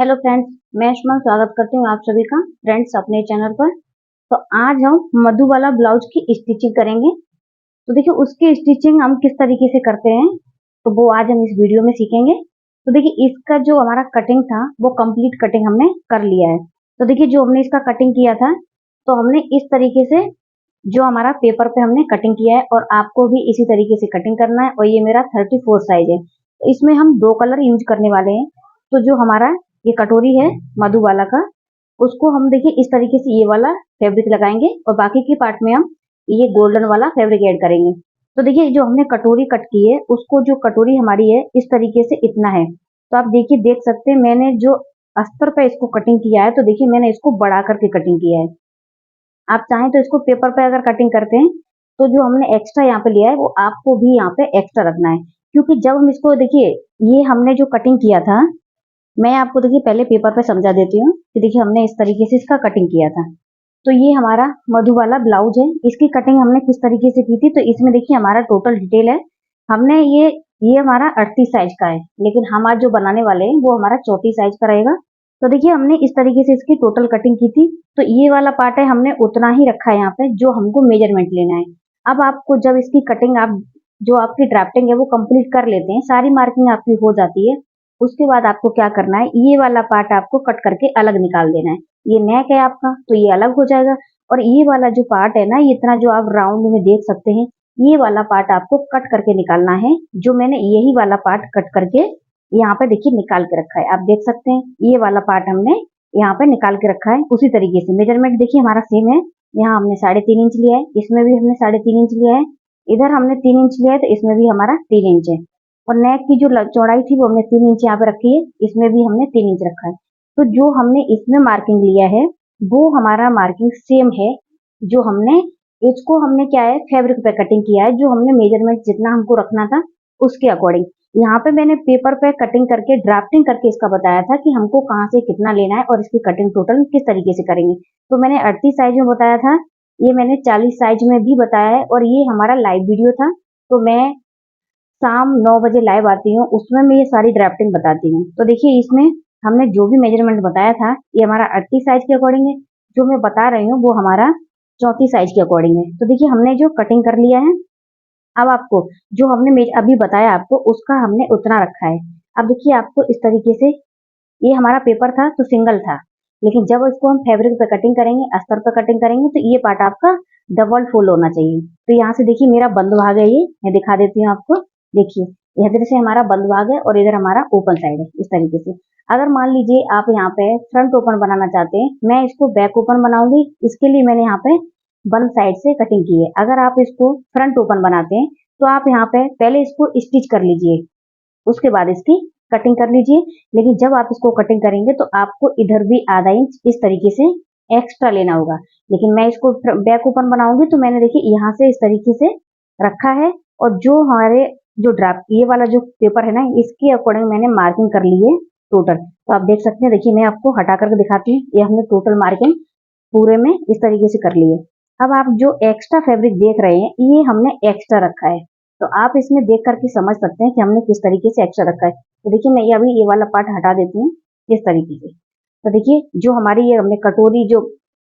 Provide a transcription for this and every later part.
Hello friends, मैं सुमन स्वागत करती हूँ आप सभी का फ्रेंड्स अपने चैनल पर। तो आज हम मधुबाला ब्लाउज की स्टिचिंग करेंगे। तो देखिए उसकी स्टिचिंग हम किस तरीके से करते हैं तो वो आज हम इस वीडियो में सीखेंगे। तो देखिए इसका जो हमारा कटिंग था वो कंप्लीट कटिंग हमने कर लिया है। तो देखिए जो हमने इसका कटिंग किया था तो हमने इस तरीके से जो हमारा पेपर पे हमने कटिंग किया है और आपको भी इसी तरीके से कटिंग करना है। और ये मेरा 34 साइज है। तो इसमें हम 2 कलर यूज करने वाले हैं। तो जो हमारा ये कटोरी है मधुबाला का, उसको हम देखिए इस तरीके से ये वाला फैब्रिक लगाएंगे और बाकी के पार्ट में हम ये गोल्डन वाला फैब्रिक ऐड करेंगे। तो देखिए जो हमने कटोरी कट की है उसको, जो कटोरी हमारी है इस तरीके से इतना है। तो आप देखिए देख सकते हैं मैंने जो अस्तर पे इसको कटिंग किया है, तो देखिए मैंने इसको बढ़ा करके कटिंग किया है। आप चाहें तो इसको पेपर पे अगर कटिंग करते हैं तो जो हमने एक्स्ट्रा यहाँ पे लिया है वो आपको भी यहाँ पे एक्स्ट्रा रखना है। क्योंकि जब हम इसको देखिए, ये हमने जो कटिंग किया था, मैं आपको देखिए पहले पेपर पे समझा देती हूँ कि देखिए हमने इस तरीके से इसका कटिंग किया था। तो ये हमारा मधुबाला ब्लाउज है, इसकी कटिंग हमने किस तरीके से की थी। तो इसमें देखिए हमारा टोटल डिटेल है। हमने ये हमारा 38 साइज का है, लेकिन हम आज जो बनाने वाले हैं वो हमारा 34 साइज का रहेगा। तो देखिए हमने इस तरीके से इसकी टोटल कटिंग की थी। तो ये वाला पार्ट है हमने उतना ही रखा है यहाँ पे जो हमको मेजरमेंट लेना है। अब आपको जब इसकी कटिंग, आप जो आपकी ड्राफ्टिंग है वो कंप्लीट कर लेते हैं, सारी मार्किंग आपकी हो जाती है, उसके बाद आपको क्या करना है, ये वाला पार्ट आपको कट करके अलग निकाल देना है। ये नेक है आपका तो ये अलग हो जाएगा। और ये वाला जो पार्ट है ना, ये इतना जो आप राउंड में देख सकते हैं, ये वाला पार्ट आपको कट करके निकालना है। जो मैंने यही वाला पार्ट कट करके यहाँ पे देखिए निकाल के रखा है, आप देख सकते हैं ये वाला पार्ट हमने यहाँ पे निकाल के रखा है। उसी तरीके से मेजरमेंट देखिए हमारा सेम है। यहाँ हमने 3.5 इंच लिया है, इसमें भी हमने 3.5 इंच लिया है, इधर हमने 3 इंच लिया है, तो इसमें भी हमारा 3 इंच है। और नेक की जो चौड़ाई थी वो हमने 3 इंच यहाँ पे रखी है, इसमें भी हमने 3 इंच रखा है। तो जो हमने इसमें मार्किंग लिया है वो हमारा मार्किंग सेम है। जो हमने इसको हमने क्या है फैब्रिक पे कटिंग किया है, जो हमने मेजरमेंट जितना हमको रखना था उसके अकॉर्डिंग। यहाँ पे मैंने पेपर पे कटिंग करके ड्राफ्टिंग करके इसका बताया था कि हमको कहाँ से कितना लेना है और इसकी कटिंग टोटल किस तरीके से करेंगे। तो मैंने 38 साइज में बताया था, ये मैंने 40 साइज में भी बताया है। और ये हमारा लाइव वीडियो था, तो मैं शाम 9 बजे लाइव आती हूँ, उसमें मैं ये सारी ड्राफ्टिंग बताती हूँ। तो देखिए इसमें हमने जो भी मेजरमेंट बताया था ये हमारा 38 साइज के अकॉर्डिंग है, जो मैं बता रही हूँ वो हमारा 34 साइज के अकॉर्डिंग है। तो देखिए हमने जो कटिंग कर लिया है, अब आपको जो हमने अभी बताया आपको उसका हमने उतना रखा है। अब देखिए आपको इस तरीके से, ये हमारा पेपर था तो सिंगल था, लेकिन जब इसको हम फैब्रिक पे कटिंग करेंगे, अस्तर पे कटिंग करेंगे, तो ये पार्ट आपका डबल फोल्ड होना चाहिए। तो यहाँ से देखिए मेरा बंद भाग है, ये मैं दिखा देती हूँ आपको। देखिए इधर से हमारा बंद भाग है और इधर हमारा ओपन साइड है, इस तरीके से। अगर मान लीजिए आप यहाँ पे फ्रंट ओपन बनाना चाहते हैं, मैं इसको बैक ओपन बनाऊंगी, इसके लिए मैंने यहाँ पे बंद साइड से कटिंग की है। अगर आप इसको फ्रंट ओपन बनाते हैं तो आप यहाँ पे पहले इसको स्टिच कर लीजिए, उसके बाद इसकी कटिंग कर लीजिए। लेकिन जब आप इसको कटिंग करेंगे तो आपको इधर भी आधा इंच इस तरीके से एक्स्ट्रा लेना होगा। लेकिन मैं इसको बैक ओपन बनाऊंगी तो मैंने देखिए यहाँ से इस तरीके से रखा है। और जो हमारे जो ड्राफ्ट ये वाला जो पेपर है ना, इसके अकॉर्डिंग मैंने मार्किंग कर ली है टोटल। तो आप देख सकते हैं, देखिए मैं आपको हटा करके दिखाती हूँ, ये हमने टोटल मार्किंग पूरे में इस तरीके से कर ली है। अब आप जो एक्स्ट्रा फैब्रिक देख रहे हैं ये हमने एक्स्ट्रा रखा है, तो आप इसमें देख करके समझ सकते हैं कि हमने किस तरीके से एक्स्ट्रा रखा है। तो देखिए मैं अभी ये वाला पार्ट हटा देती हूँ इस तरीके से। तो देखिए जो हमारी ये हमने कटोरी, जो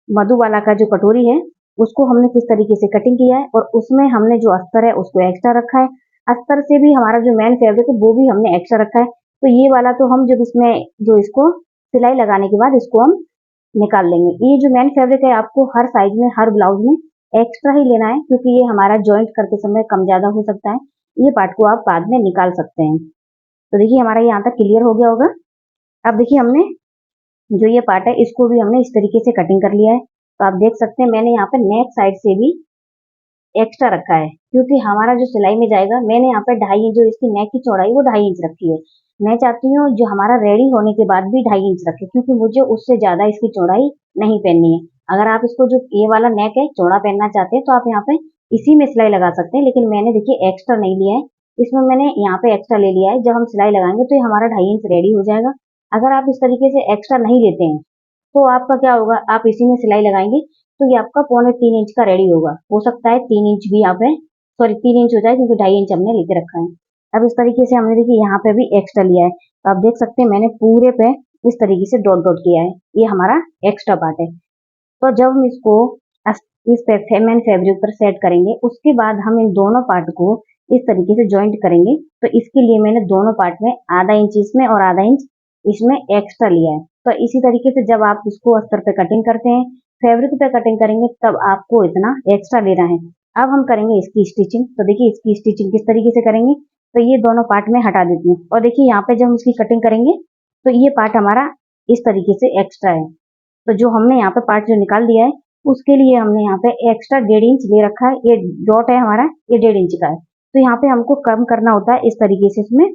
मधुबाला का जो कटोरी है उसको हमने किस तरीके से कटिंग किया है, और उसमें हमने जो अस्तर है उसको एक्स्ट्रा रखा है। अस्तर से भी हमारा जो मेन फैब्रिक है वो भी हमने एक्स्ट्रा रखा है। तो ये वाला तो हम जब इसमें जो इसको सिलाई लगाने के बाद इसको हम निकाल लेंगे। ये जो मेन फैब्रिक है आपको हर साइज में, हर ब्लाउज में एक्स्ट्रा ही लेना है, क्योंकि ये हमारा जॉइंट करते समय कम ज्यादा हो सकता है। ये पार्ट को आप बाद में निकाल सकते हैं। तो देखिए हमारा यहाँ तक क्लियर हो गया होगा। अब देखिए हमने जो ये पार्ट है इसको भी हमने इस तरीके से कटिंग कर लिया है। तो आप देख सकते हैं मैंने यहाँ पे नेक साइड से भी एक्स्ट्रा रखा है, क्योंकि हमारा जो सिलाई में जाएगा, मैंने यहाँ पे 2.5 इंच, जो इसकी नेक की चौड़ाई वो 2.5 इंच रखी है। मैं चाहती हूँ जो हमारा रेडी होने के बाद भी 2.5 इंच रखे, क्योंकि मुझे उससे ज्यादा इसकी चौड़ाई नहीं पहननी है। अगर आप इसको जो ये वाला नेक है चौड़ा पहनना चाहते हैं तो आप यहाँ पे इसी में सिलाई लगा सकते हैं, लेकिन मैंने देखिए एक्स्ट्रा नहीं लिया है, इसमें मैंने यहाँ पे एक्स्ट्रा ले लिया है। जब हम सिलाई लगाएंगे तो ये हमारा 2.5 इंच रेडी हो जाएगा। अगर आप इस तरीके से एक्स्ट्रा नहीं लेते हैं तो आपका क्या होगा, आप इसी में सिलाई लगाएंगे तो ये आपका 2.25 इंच का रेडी होगा। हो सकता है 3 इंच भी यहाँ पे, सॉरी 3 इंच हो जाए, क्योंकि 2.5 इंच हमने लेके रखा है। अब इस तरीके से हमने देखिए यहाँ पे भी एक्स्ट्रा लिया है। तो आप देख सकते हैं मैंने पूरे पे इस तरीके से डॉट डॉट किया है, ये हमारा एक्स्ट्रा पार्ट है। तो जब हम इसको इस मेन फैब्रिक पर सेट करेंगे, उसके बाद हम इन दोनों पार्ट को इस तरीके से ज्वाइंट करेंगे। तो इसके लिए मैंने दोनों पार्ट में आधा इंच इसमें और आधा इंच इसमें एक्स्ट्रा लिया है। तो इसी तरीके से जब आप इसको अस्तर पे कटिंग करते हैं, फैब्रिक पे कटिंग करेंगे, तब आपको इतना एक्स्ट्रा लेना है। अब हम करेंगे इसकी स्टिचिंग। तो देखिए इसकी स्टिचिंग किस तरीके से करेंगे, तो ये दोनों पार्ट में हटा देती हूँ और देखिए यहाँ पे जब हम इसकी कटिंग करेंगे तो ये पार्ट हमारा इस तरीके से एक्स्ट्रा है। तो जो हमने यहाँ पे पार्ट जो निकाल दिया है, उसके लिए हमने यहाँ पे एक्स्ट्रा 1.5 इंच ले रखा है। ये डॉट है हमारा, ये 1.5 इंच का है। तो यहाँ पे हमको कम करना होता है इस तरीके से इसमें।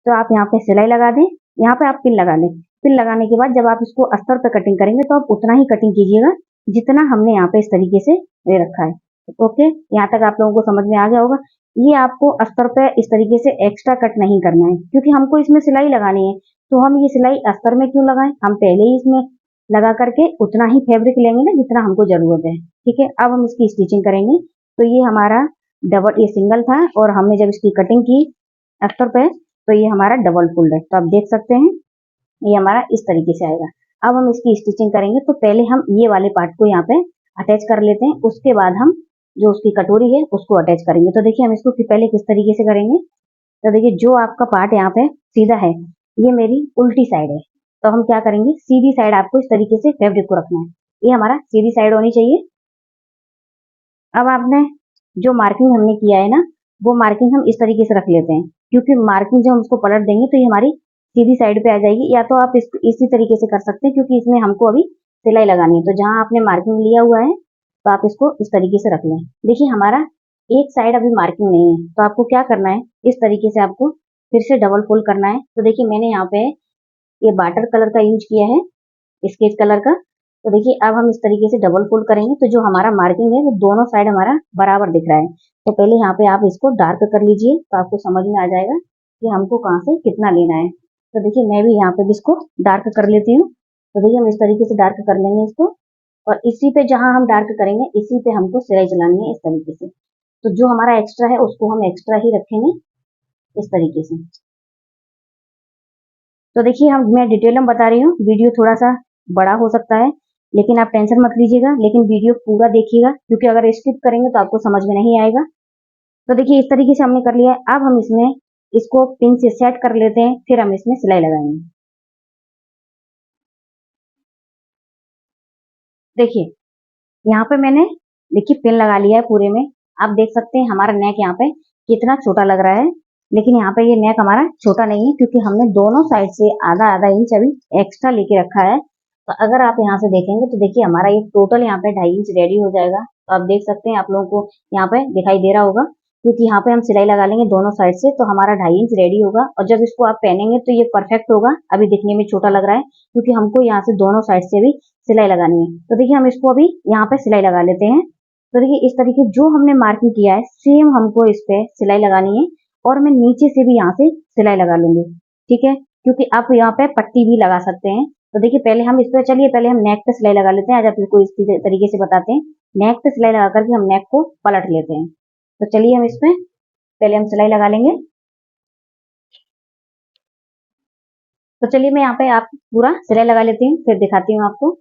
तो आप यहाँ पे सिलाई लगा दें, यहाँ पे आप पिन लगा लें। पिन लगाने के बाद जब आप इसको अस्तर पे कटिंग करेंगे तो आप उतना ही कटिंग कीजिएगा जितना हमने यहाँ पे इस तरीके से ले रखा है। ओके, यहाँ तक आप लोगों को समझ में आ गया होगा। ये आपको अस्तर पे इस तरीके से एक्स्ट्रा कट नहीं करना है, क्योंकि हमको इसमें सिलाई लगानी है। तो हम ये सिलाई अस्तर में क्यों लगाएं, हम पहले ही इसमें लगा करके उतना ही फैब्रिक लेंगे ना जितना हमको जरूरत है। ठीक है, अब हम इसकी स्टिचिंग करेंगे। तो ये हमारा ये सिंगल था और हमने जब इसकी कटिंग की अस्तर पे, तो ये हमारा डबल फोल्ड है। तो आप देख सकते हैं ये हमारा इस तरीके से आएगा। अब हम इसकी स्टिचिंग करेंगे। तो पहले हम ये वाले पार्ट को यहाँ पे अटैच कर लेते हैं, उसके बाद हम जो उसकी कटोरी है उसको अटैच करेंगे। तो देखिए हम इसको पहले किस तरीके से करेंगे। तो देखिए जो आपका पार्ट यहाँ पे सीधा है, ये मेरी उल्टी साइड है। तो हम क्या करेंगे, सीधी साइड आपको इस तरीके से फैब्रिक को रखना है। ये हमारा सीधी साइड होनी चाहिए। अब आपने जो मार्किंग हमने किया है ना, वो मार्किंग हम इस तरीके से रख लेते हैं, क्योंकि मार्किंग जब हम उसको पलट देंगे तो ये हमारी सीधी साइड पे आ जाएगी। या तो आप इसी तरीके से कर सकते हैं, क्योंकि इसमें हमको अभी सिलाई लगानी है। तो जहां आपने मार्किंग लिया हुआ है, तो आप इसको इस तरीके से रख लें। देखिए हमारा एक साइड अभी मार्किंग नहीं है, तो आपको क्या करना है, इस तरीके से आपको फिर से डबल फोल्ड करना है। तो देखिए मैंने यहाँ पे ये वाटर कलर का यूज किया है, स्केच कलर का। तो देखिए अब हम इस तरीके से डबल फोल्ड करेंगे, तो जो हमारा मार्किंग है वो दोनों साइड हमारा बराबर दिख रहा है। तो पहले यहाँ पे आप इसको डार्क कर लीजिए, तो आपको समझ में आ जाएगा कि हमको कहाँ से कितना लेना है। तो देखिए मैं भी यहाँ पे इसको डार्क कर लेती हूँ। तो देखिए हम इस तरीके से डार्क कर लेंगे इसको, और इसी पे जहां हम डार्क करेंगे इसी पे हमको सिलाई चलानी है इस तरीके से। तो जो हमारा एक्स्ट्रा है उसको हम एक्स्ट्रा ही रखेंगे इस तरीके से। तो देखिए मैं डिटेल में बता रही हूँ, वीडियो थोड़ा सा बड़ा हो सकता है, लेकिन आप टेंशन मत लीजिएगा, लेकिन वीडियो पूरा देखिएगा, क्योंकि अगर स्किप करेंगे तो आपको समझ में नहीं आएगा। तो देखिए इस तरीके से हमने कर लिया है। अब हम इसमें इसको पिन से सेट कर लेते हैं, फिर हम इसमें सिलाई लगाएंगे। देखिए यहाँ पे मैंने देखिए पिन लगा लिया है पूरे में। आप देख सकते हैं हमारा नेक यहाँ पे कितना छोटा लग रहा है, लेकिन यहाँ पे ये नेक हमारा छोटा नहीं है, क्योंकि हमने दोनों साइड से आधा आधा इंच अभी एक्स्ट्रा लेके रखा है। तो अगर आप यहाँ से देखेंगे तो देखिए हमारा ये टोटल यहाँ पे 2.5 इंच रेडी हो जाएगा। तो आप देख सकते हैं, आप लोगों को यहाँ पे दिखाई दे रहा होगा, क्योंकि यहाँ पे हम सिलाई लगा लेंगे दोनों साइड से, तो हमारा 2.5 इंच रेडी होगा। और जब इसको आप पहनेंगे तो ये परफेक्ट होगा। अभी दिखने में छोटा लग रहा है, क्योंकि हमको यहाँ से दोनों साइड से भी सिलाई लगानी है। तो देखिए हम इसको अभी यहाँ पे सिलाई लगा लेते हैं। तो देखिए इस तरीके जो हमने मार्किंग किया है सेम हमको इस पे सिलाई लगानी है, और मैं नीचे से भी यहाँ से सिलाई लगा लूंगी। ठीक है, क्योंकि आप यहाँ पे पट्टी भी लगा सकते हैं। तो देखिए पहले हम इस पे, चलिए पहले हम नेक पे सिलाई लगा लेते हैं। आज आप इसको इस तरीके से बताते हैं, नेक पे सिलाई लगा करके हम नेक को पलट लेते हैं। तो चलिए हम इसमें पहले हम सिलाई लगा लेंगे। तो चलिए मैं यहाँ पे आप पूरा सिलाई लगा लेती हूँ, फिर दिखाती हूँ आपको।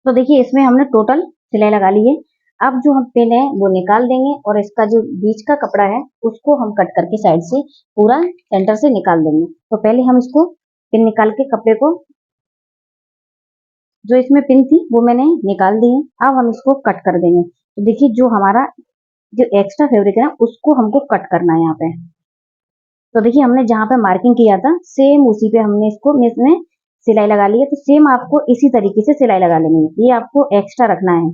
तो देखिए इसमें हमने टोटल सिलाई लगा ली है। अब जो हम पिन है वो निकाल देंगे, और इसका जो बीच का कपड़ा है उसको हम कट करके साइड से पूरा सेंटर से निकाल देंगे। तो पहले हम इसको पिन निकाल के कपड़े को, जो इसमें पिन थी वो मैंने निकाल दी है। अब हम इसको कट कर देंगे। तो देखिए जो हमारा जो एक्स्ट्रा फैब्रिक है ना, उसको हमको कट करना है यहाँ पे। तो देखिए हमने जहाँ पे मार्किंग किया था सेम उसी पे हमने इसको इसमें सिलाई लगा ली है। तो सेम आपको इसी तरीके से सिलाई लगा लेनी है, ये आपको एक्स्ट्रा रखना है,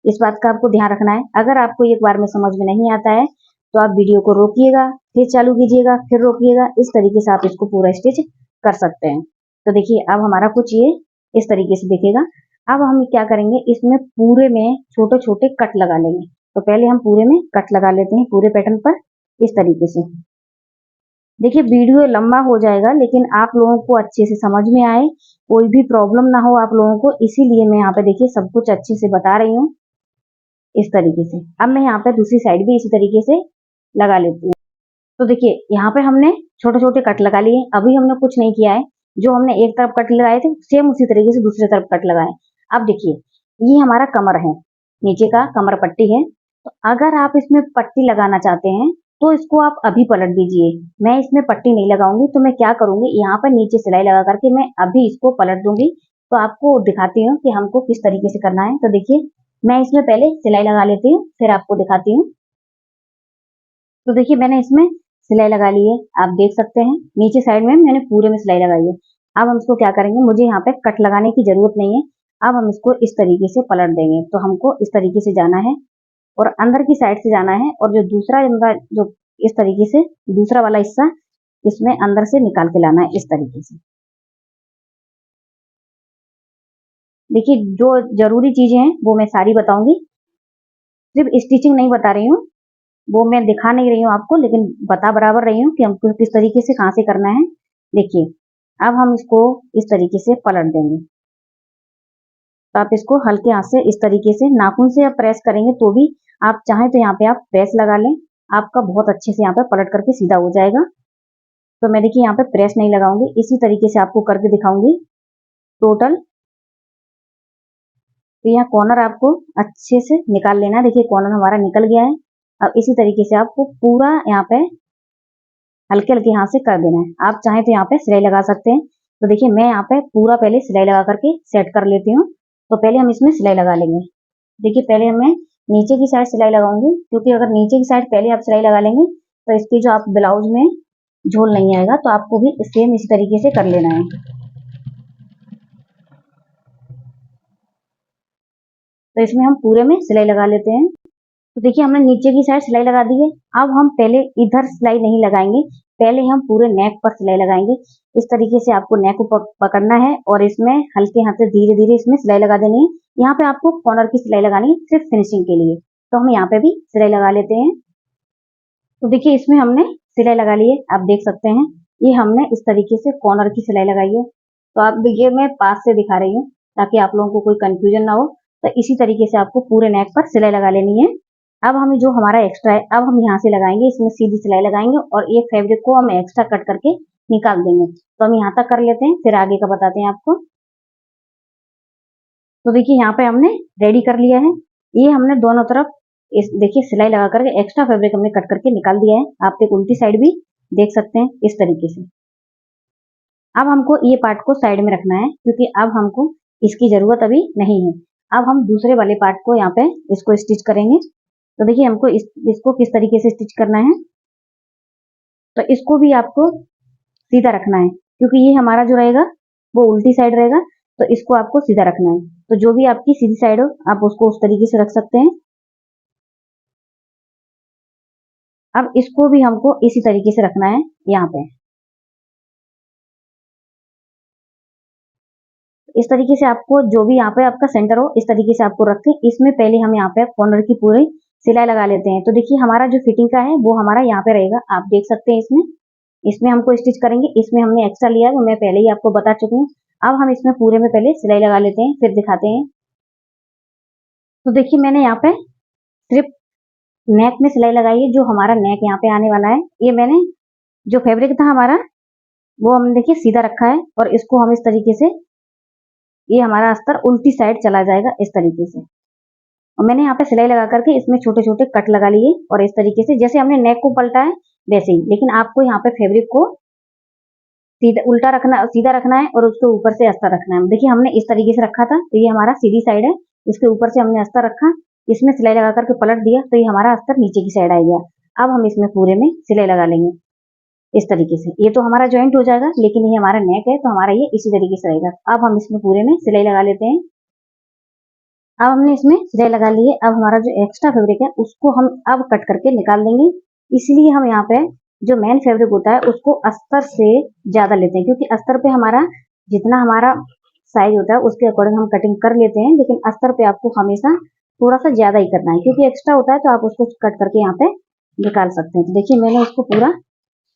इस बात का आपको ध्यान रखना है। अगर आपको एक बार में समझ में नहीं आता है तो आप वीडियो को रोकिएगा, फिर चालू कीजिएगा, फिर रोकिएगा। इस तरीके से आप इसको पूरा स्टिच कर सकते हैं। तो देखिए अब हमारा कुछ ये इस तरीके से दिखेगा। अब हम क्या करेंगे, इसमें पूरे में छोटे छोटे कट लगा लेंगे। तो पहले हम पूरे में कट लगा लेते हैं पूरे पैटर्न पर इस तरीके से। देखिए वीडियो लंबा हो जाएगा, लेकिन आप लोगों को अच्छे से समझ में आए, कोई भी प्रॉब्लम ना हो आप लोगों को, इसीलिए मैं यहाँ पे देखिए सब कुछ अच्छे से बता रही हूँ इस तरीके से। अब मैं यहाँ पे दूसरी साइड भी इसी तरीके से लगा लेती हूँ। तो देखिए यहाँ पे हमने छोटे छोटे कट लगा लिए। अभी हमने कुछ नहीं किया है, जो हमने एक तरफ कट लगाए थे सेम उसी तरीके से दूसरी तरफ कट लगाए। अब देखिए ये हमारा कमर है, नीचे का कमर पट्टी है। तो अगर आप इसमें पट्टी लगाना चाहते हैं तो इसको आप अभी पलट दीजिए। मैं इसमें पट्टी नहीं लगाऊंगी, तो मैं क्या करूंगी, यहाँ पर नीचे सिलाई लगा करके मैं अभी इसको पलट दूंगी। तो आपको दिखाती हूँ कि हमको किस तरीके से करना है। तो देखिए मैं इसमें पहले सिलाई लगा लेती हूँ, फिर आपको दिखाती हूँ। तो देखिए मैंने इसमें सिलाई लगा ली है, आप देख सकते हैं नीचे साइड में मैंने पूरे में सिलाई लगाई है। अब हम इसको क्या करेंगे, मुझे यहाँ पे कट लगाने की जरूरत नहीं है। अब हम इसको इस तरीके से पलट देंगे। तो हमको इस तरीके से जाना है और अंदर की साइड से जाना है, और जो दूसरा जो इस तरीके से दूसरा वाला हिस्सा इसमें अंदर से निकाल के लाना है इस तरीके से। देखिए जो जरूरी चीजें हैं वो मैं सारी बताऊंगी, सिर्फ स्टिचिंग नहीं बता रही हूँ, वो मैं दिखा नहीं रही हूँ आपको, लेकिन बता बराबर रही हूँ कि हमको किस तरीके से कहाँ से करना है। देखिए अब हम इसको इस तरीके से पलट देंगे। तो आप इसको हल्के हाथ से इस तरीके से नाखून से आप प्रेस करेंगे तो भी, आप चाहें तो यहाँ पे आप प्रेस लगा लें, आपका बहुत अच्छे से यहाँ पे पलट करके सीधा हो जाएगा। तो मैं देखिए यहाँ पे प्रेस नहीं लगाऊंगी, इसी तरीके से आपको करके दिखाऊंगी टोटल। तो यहाँ कॉर्नर आपको अच्छे से निकाल लेना है। देखिए कॉर्नर हमारा निकल गया है। अब इसी तरीके से आपको पूरा यहाँ पे हल्के हल्के हाथ से कर देना है। आप चाहें तो यहाँ पे सिलाई लगा सकते हैं। तो देखिए मैं यहाँ पे पूरा पहले सिलाई लगा करके सेट कर लेती हूँ। तो पहले हम इसमें सिलाई लगा लेंगे। देखिए पहले मैं नीचे की साइड सिलाई लगाऊंगी, क्योंकि अगर नीचे की साइड पहले आप सिलाई लगा लेंगे तो इसकी जो आप ब्लाउज में झोल नहीं आएगा। तो आपको भी सेम इसी तरीके से कर लेना है। तो इसमें हम पूरे में सिलाई लगा लेते हैं। तो देखिए हमने नीचे की साइड सिलाई लगा दी है। अब हम पहले इधर सिलाई नहीं लगाएंगे, पहले हम पूरे नेक पर सिलाई लगाएंगे। इस तरीके से आपको नेक को पकड़ना है और इसमें हल्के हाथ से धीरे धीरे इसमें सिलाई लगा देनी है। यहाँ पे आपको कॉर्नर की सिलाई लगानी है सिर्फ फिनिशिंग के लिए। तो हम यहाँ पे भी सिलाई लगा लेते हैं। तो देखिए इसमें हमने सिलाई लगा ली है, आप देख सकते हैं ये हमने इस तरीके से कॉर्नर की सिलाई लगाई है। तो आप देखिए मैं पास से दिखा रही हूँ ताकि आप लोगों को कोई कंफ्यूजन ना हो। तो इसी तरीके से आपको पूरे नेक पर सिलाई लगा लेनी है। अब हम जो हमारा एक्स्ट्रा है अब हम यहाँ से लगाएंगे, इसमें सीधी सिलाई लगाएंगे और ये फैब्रिक को हम एक्स्ट्रा कट करके निकाल देंगे। तो हम यहाँ तक कर लेते हैं, फिर आगे का बताते हैं आपको। तो देखिए यहाँ पे हमने रेडी कर लिया है। ये हमने दोनों तरफ इस देखिए सिलाई लगा करके एक्स्ट्रा फैब्रिक हमने कट करके निकाल दिया है। आप एक उल्टी साइड भी देख सकते हैं इस तरीके से। अब हमको ये पार्ट को साइड में रखना है, क्योंकि अब हमको इसकी जरूरत अभी नहीं है। अब हम दूसरे वाले पार्ट को यहाँ पे इसको स्टिच करेंगे। तो देखिए हमको इसको किस तरीके से स्टिच करना है। तो इसको भी आपको सीधा रखना है, क्योंकि ये हमारा जो रहेगा वो उल्टी साइड रहेगा। तो इसको आपको सीधा रखना है। तो जो भी आपकी सीधी साइड हो आप उसको उस तरीके से रख सकते हैं। अब इसको भी हमको इसी तरीके से रखना है यहाँ पे। इस तरीके से आपको जो भी यहाँ पे आपका सेंटर हो इस तरीके से आपको रख के इसमें पहले हम यहाँ पे कॉर्नर की पूरी सिलाई लगा लेते हैं। तो देखिए हमारा जो फिटिंग का है वो हमारा यहाँ पे रहेगा, आप देख सकते हैं। इसमें इसमें हमको स्टिच करेंगे, इसमें हमने एक्स्ट्रा लिया है वो मैं पहले ही आपको बता चुकी हूँ। अब हम इसमें पूरे में पहले सिलाई लगा लेते हैं, फिर दिखाते हैं। तो देखिए मैंने यहाँ पे सिर्फ नेक में सिलाई लगाई है, जो हमारा नेक यहाँ पे आने वाला है। ये मैंने जो फैब्रिक था हमारा वो हमने देखिए सीधा रखा है, और इसको हम इस तरीके से, ये हमारा अस्तर उल्टी साइड चला जाएगा इस तरीके से। और मैंने यहाँ पे सिलाई लगा करके इसमें छोटे छोटे कट लगा लिए, और इस तरीके से जैसे हमने नेक को पलटा है वैसे ही, लेकिन आपको यहाँ पे फैब्रिक को सीधा उल्टा रखना, सीधा रखना है और उसके ऊपर से अस्तर रखना है। देखिए हमने इस तरीके से रखा था, तो ये हमारा सीधी साइड है, इसके ऊपर से हमने अस्तर रखा, इसमें सिलाई लगा करके पलट दिया, तो ये हमारा अस्तर नीचे की साइड आ गया। अब हम इसमें पूरे में सिलाई लगा लेंगे इस तरीके से। ये तो हमारा ज्वाइंट हो जाएगा, लेकिन ये हमारा नेक है तो हमारा ये इसी तरीके से रहेगा। अब हम इसमें पूरे में सिलाई लगा लेते हैं। अब हमने इसमें सिलाई लगा ली है। अब हमारा जो एक्स्ट्रा फैब्रिक है उसको हम अब कट करके निकाल देंगे। इसलिए हम यहाँ पे जो मेन फैब्रिक होता है उसको अस्तर से ज्यादा लेते हैं, क्योंकि अस्तर पे हमारा जितना हमारा साइज होता है उसके अकॉर्डिंग हम कटिंग कर लेते हैं, लेकिन अस्तर पे आपको हमेशा थोड़ा सा ज्यादा ही करना है, क्योंकि एक्स्ट्रा होता है तो आप उसको कट करके यहाँ पे निकाल सकते हैं। तो देखिए मैंने इसको पूरा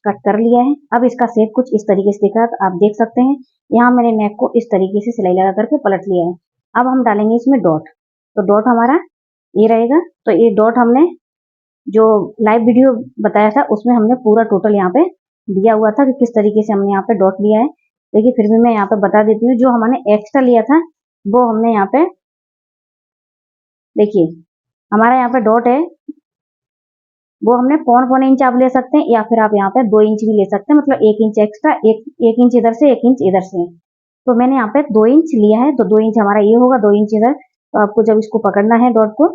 कट कर लिया है। अब इसका शेप कुछ इस तरीके से दिख रहा है, तो आप देख सकते हैं। यहाँ मैंने नेक को इस तरीके से सिलाई लगा करके पलट लिया है। अब हम डालेंगे इसमें डॉट। तो डॉट हमारा ये रहेगा। तो ये डॉट हमने जो लाइव वीडियो बताया था उसमें हमने पूरा टोटल यहाँ पे दिया हुआ था कि किस तरीके से हमने यहाँ पे डॉट लिया है। देखिए फिर भी मैं यहाँ पे बता देती हूँ, जो हमने एक्स्ट्रा लिया था वो हमने यहाँ पे, देखिए हमारा यहाँ पे डॉट है वो हमने पौन इंच आप ले सकते हैं, या फिर आप यहाँ पे 2 इंच भी ले सकते हैं, मतलब 1 इंच एक्स्ट्रा, एक इंच इधर से 1 इंच इधर से। तो मैंने यहाँ पे 2 इंच लिया है, तो 2 इंच हमारा ये होगा, 2 इंच इधर। तो आपको जब इसको पकड़ना है डॉट को,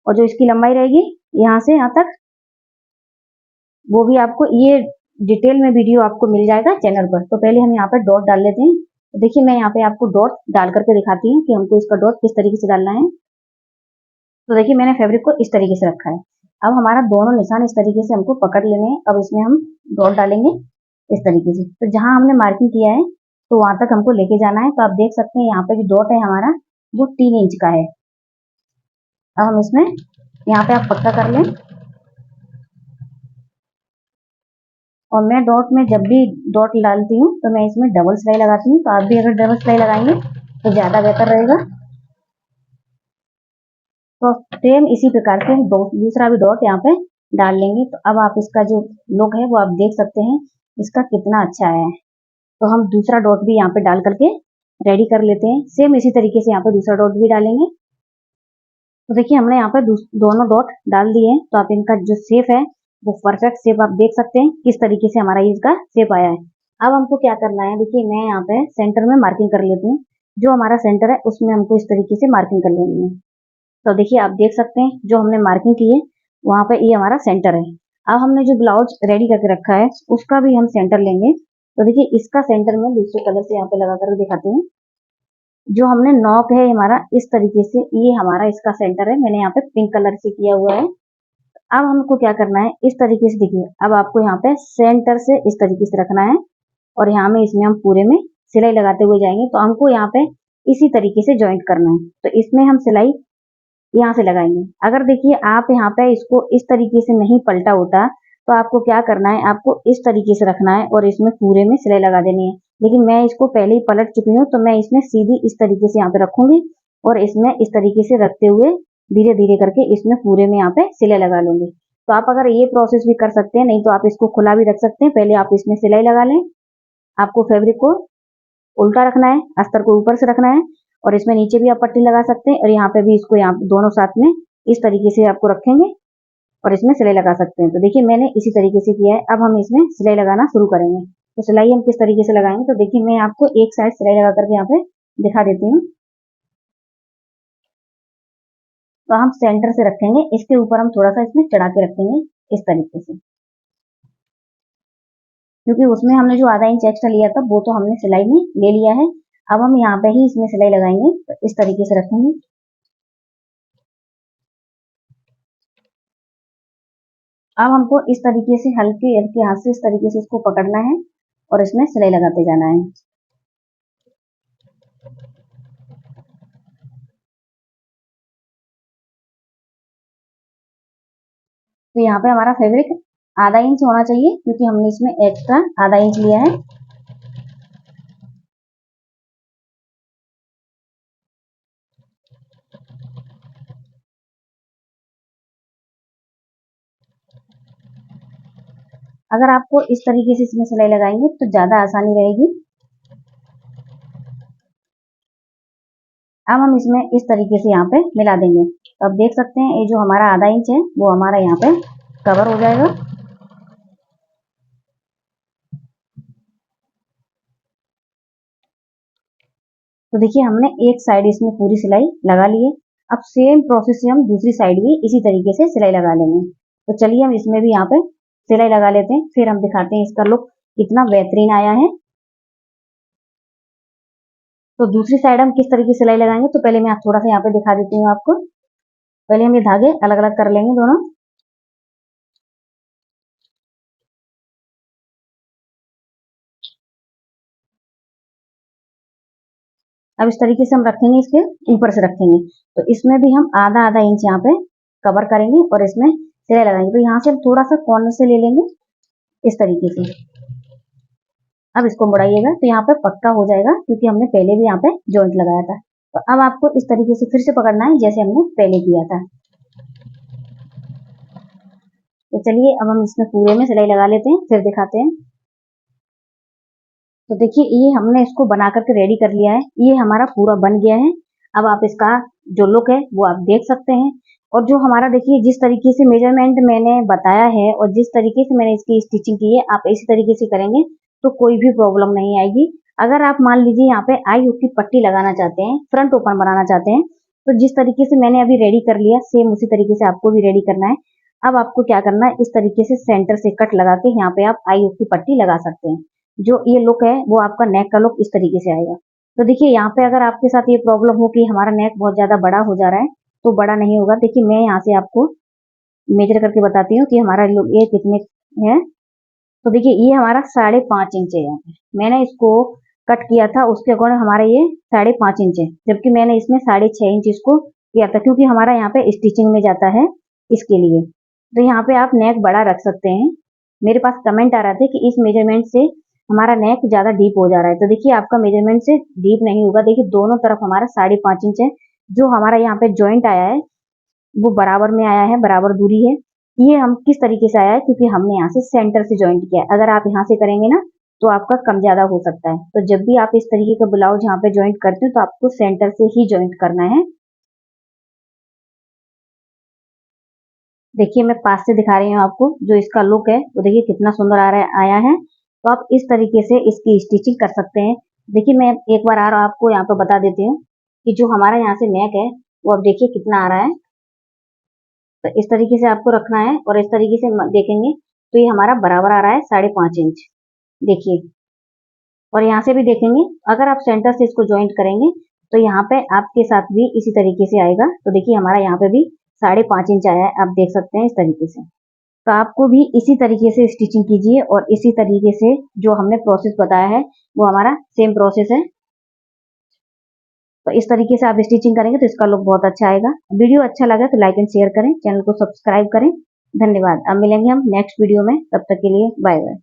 और जो इसकी लंबाई रहेगी यहाँ से यहाँ तक, वो भी आपको ये डिटेल में वीडियो आपको मिल जाएगा चैनल पर। तो पहले हम यहाँ पे डॉट डाल लेते हैं। तो देखिए मैं यहाँ पे आपको डॉट डाल करके दिखाती हूँ कि हमको इसका डॉट किस तरीके से डालना है। तो देखिए मैंने फैब्रिक को इस तरीके से रखा है। अब हमारा दोनों निशान इस तरीके से हमको पकड़ लेने हैं। अब इसमें हम डॉट डालेंगे इस तरीके से। तो जहां हमने मार्किंग किया है तो वहां तक हमको लेके जाना है। तो आप देख सकते हैं यहाँ पे जो डॉट है हमारा वो 3 इंच का है। अब हम इसमें यहाँ पे आप पक्का कर लें। और मैं डॉट में जब भी डॉट डालती हूँ तो मैं इसमें डबल सिलाई लगाती हूँ। तो आप भी अगर डबल सिलाई लगाएंगे तो ज्यादा बेहतर रहेगा। तो सेम इसी प्रकार से दूसरा भी डॉट यहाँ पे डाल लेंगे। तो अब आप इसका जो लुक है वो आप देख सकते हैं इसका कितना अच्छा है। तो हम दूसरा डॉट भी यहाँ पे डाल करके रेडी कर लेते हैं। सेम इसी तरीके से यहाँ पे दूसरा डॉट भी डालेंगे। तो देखिए हमने यहाँ पे दोनों डॉट डाल दिए हैं। तो आप इनका जो शेप है वो परफेक्ट शेप आप देख सकते हैं किस तरीके से हमारा इसका शेप आया है। अब हमको क्या करना है, देखिए मैं यहाँ पे सेंटर में मार्किंग कर लेती हूँ। जो हमारा सेंटर है उसमें हमको इस तरीके से मार्किंग कर लेनी है। तो देखिए आप देख सकते हैं जो हमने मार्किंग की है वहां पे ये हमारा सेंटर है। अब हमने जो ब्लाउज रेडी करके रखा है उसका भी हम सेंटर लेंगे। तो देखिए इसका सेंटर में दूसरे कलर से यहाँ पे लगा कर दिखाती हूँ। जो हमने नॉक है हमारा इस तरीके से, ये हमारा इसका सेंटर है। मैंने यहाँ पे पिंक कलर से किया हुआ है। अब हमको क्या करना है, इस तरीके से देखिए अब आपको यहाँ पे सेंटर से इस तरीके से रखना है। और यहाँ में इसमें हम पूरे में सिलाई लगाते हुए जाएंगे। तो हमको यहाँ पे इसी तरीके से ज्वाइंट करना है। तो इसमें हम सिलाई यहाँ से लगाएंगे। अगर देखिए आप यहाँ पे इसको इस तरीके से नहीं पलटा होता तो आपको क्या करना है, आपको इस तरीके से रखना है और इसमें पूरे में सिलाई लगा देनी है। लेकिन मैं इसको पहले ही पलट चुकी हूँ तो मैं इसमें सीधी इस तरीके से यहाँ पे रखूंगी और इसमें इस तरीके से रखते हुए धीरे धीरे करके इसमें पूरे में यहाँ पे सिलाई लगा लूंगी। तो आप अगर ये प्रोसेस भी कर सकते हैं, नहीं तो आप इसको खुला भी रख सकते हैं। पहले आप इसमें सिलाई लगा लें। आपको फैब्रिक को उल्टा रखना है, अस्तर को ऊपर से रखना है और इसमें नीचे भी आप पट्टी लगा सकते हैं। और यहाँ पे भी इसको यहाँ दोनों साथ में इस तरीके से आपको रखेंगे और इसमें सिलाई लगा सकते हैं। तो देखिए मैंने इसी तरीके से किया है। अब हम इसमें सिलाई लगाना शुरू करेंगे। तो सिलाई हम किस तरीके से लगाएंगे, तो देखिए मैं आपको एक साइड सिलाई लगा करके यहाँ पे दिखा देती हूँ। तो हम सेंटर से रखेंगे, इसके ऊपर हम थोड़ा सा इसमें चढ़ा के रखेंगे इस तरीके से, क्योंकि उसमें हमने जो आधा इंच एक्स्ट्रा लिया था वो तो हमने सिलाई में ले लिया है। अब हम यहाँ पे ही इसमें सिलाई लगाएंगे। तो इस तरीके से रखेंगे। अब हमको इस तरीके से हल्के हल्के हाथ से इस तरीके से इसको पकड़ना है और इसमें सिलाई लगाते जाना है। तो यहाँ पे हमारा फैब्रिक आधा इंच होना चाहिए क्योंकि हमने इसमें एक्स्ट्रा आधा इंच लिया है। अगर आपको इस तरीके से इसमें सिलाई लगाएंगे तो ज्यादा आसानी रहेगी। अब हम इसमें इस तरीके से यहाँ पे मिला देंगे। तो अब देख सकते हैं ये जो हमारा आधा इंच है वो हमारा यहाँ पे कवर हो जाएगा। तो देखिए हमने एक साइड इसमें पूरी सिलाई लगा ली है। अब सेम प्रोसेस से हम दूसरी साइड भी इसी तरीके से सिलाई लगा लेंगे। तो चलिए हम इसमें भी यहाँ पे सिलाई लगा लेते हैं, फिर हम दिखाते हैं इसका लुक कितना बेहतरीन आया है। तो दूसरी साइड हम किस तरीके से सिलाई लगाएंगे, तो पहले मैं थोड़ा सा यहाँ पे दिखा देती हूँ आपको। पहले हम ये धागे अलग अलग कर लेंगे दोनों। अब इस तरीके से हम रखेंगे, इसके ऊपर से रखेंगे। तो इसमें भी हम आधा आधा इंच यहाँ पे कवर करेंगे और इसमें सिलाई लगाएंगे। तो यहाँ से हम थोड़ा सा कॉर्नर से ले लेंगे इस तरीके से। अब इसको मुड़ाइएगा तो यहाँ पे पक्का हो जाएगा क्योंकि हमने पहले भी यहाँ पे जॉइंट लगाया था। तो अब आपको इस तरीके से फिर से पकड़ना है जैसे हमने पहले किया था। तो चलिए अब हम इसमें पूरे में सिलाई लगा लेते हैं, फिर दिखाते हैं। तो देखिए ये हमने इसको बना करके रेडी कर लिया है, ये हमारा पूरा बन गया है। अब आप इसका जो लुक है वो आप देख सकते हैं। और जो हमारा देखिए जिस तरीके से मेजरमेंट मैंने बताया है और जिस तरीके से मैंने इसकी स्टिचिंग की है, आप इसी तरीके से करेंगे तो कोई भी प्रॉब्लम नहीं आएगी। अगर आप मान लीजिए यहाँ पे आई हुक की पट्टी लगाना चाहते हैं, फ्रंट ओपन बनाना चाहते हैं, तो जिस तरीके से मैंने अभी रेडी कर लिया सेम उसी तरीके से आपको भी रेडी करना है। अब आपको क्या करना है, इस तरीके से सेंटर से कट लगा के यहाँ पे आप आई हुक की पट्टी लगा सकते हैं। जो ये लुक है वो आपका नेक का लुक इस तरीके से आएगा। तो देखिए यहाँ पे अगर आपके साथ ये प्रॉब्लम हो कि हमारा नेक बहुत ज्यादा बड़ा हो जा रहा है, तो बड़ा नहीं होगा। देखिए मैं यहाँ से आपको मेजर करके बताती हूँ कि हमारा ये कितने है। तो देखिए ये हमारा 5.5 इंच है। यहाँ पे मैंने इसको कट किया था, उसके अकॉर्डिंग हमारा ये 5.5 इंच है, जबकि मैंने इसमें 6.5 इंच इसको किया था, क्योंकि हमारा यहाँ पे स्टिचिंग में जाता है इसके लिए। तो यहाँ पे आप नेक बड़ा रख सकते हैं। मेरे पास कमेंट आ रहा था कि इस मेजरमेंट से हमारा नेक ज्यादा डीप हो जा रहा है, तो देखिए आपका मेजरमेंट से डीप नहीं होगा। देखिए दोनों तरफ हमारा 5.5 इंच है। जो हमारा यहाँ पे जॉइंट आया है वो बराबर में आया है, बराबर दूरी है। ये हम किस तरीके से आया है, क्योंकि हमने यहाँ से सेंटर से जॉइंट किया है। अगर आप यहाँ से करेंगे ना तो आपका कम ज्यादा हो सकता है। तो जब भी आप इस तरीके का ब्लाउज यहाँ पे जॉइंट करते हैं तो आपको सेंटर से ही जॉइंट करना है। देखिए मैं पास से दिखा रही हूँ आपको, जो इसका लुक है वो देखिए कितना सुंदर आया है। तो आप इस तरीके से इसकी स्टिचिंग कर सकते हैं। देखिए मैं एक बार और आपको यहाँ पे बता देती हूँ कि जो हमारा यहाँ से नेक है वो अब देखिए कितना आ रहा है। तो इस तरीके से आपको रखना है और इस तरीके से देखेंगे तो ये हमारा बराबर आ रहा है 5.5 इंच। देखिए, और यहाँ से भी देखेंगे, अगर आप सेंटर से इसको ज्वाइंट करेंगे तो यहाँ पे आपके साथ भी इसी तरीके से आएगा। तो देखिए हमारा यहाँ पे भी 5.5 इंच आया है, आप देख सकते हैं इस तरीके से। तो आपको भी इसी तरीके से स्टिचिंग कीजिए और इसी तरीके से जो हमने प्रोसेस बताया है वो हमारा सेम प्रोसेस है। तो इस तरीके से आप स्टिचिंग करेंगे तो इसका लुक बहुत अच्छा आएगा। वीडियो अच्छा लगा तो लाइक एंड शेयर करें, चैनल को सब्सक्राइब करें। धन्यवाद। अब मिलेंगे हम नेक्स्ट वीडियो में, तब तक के लिए बाय बाय।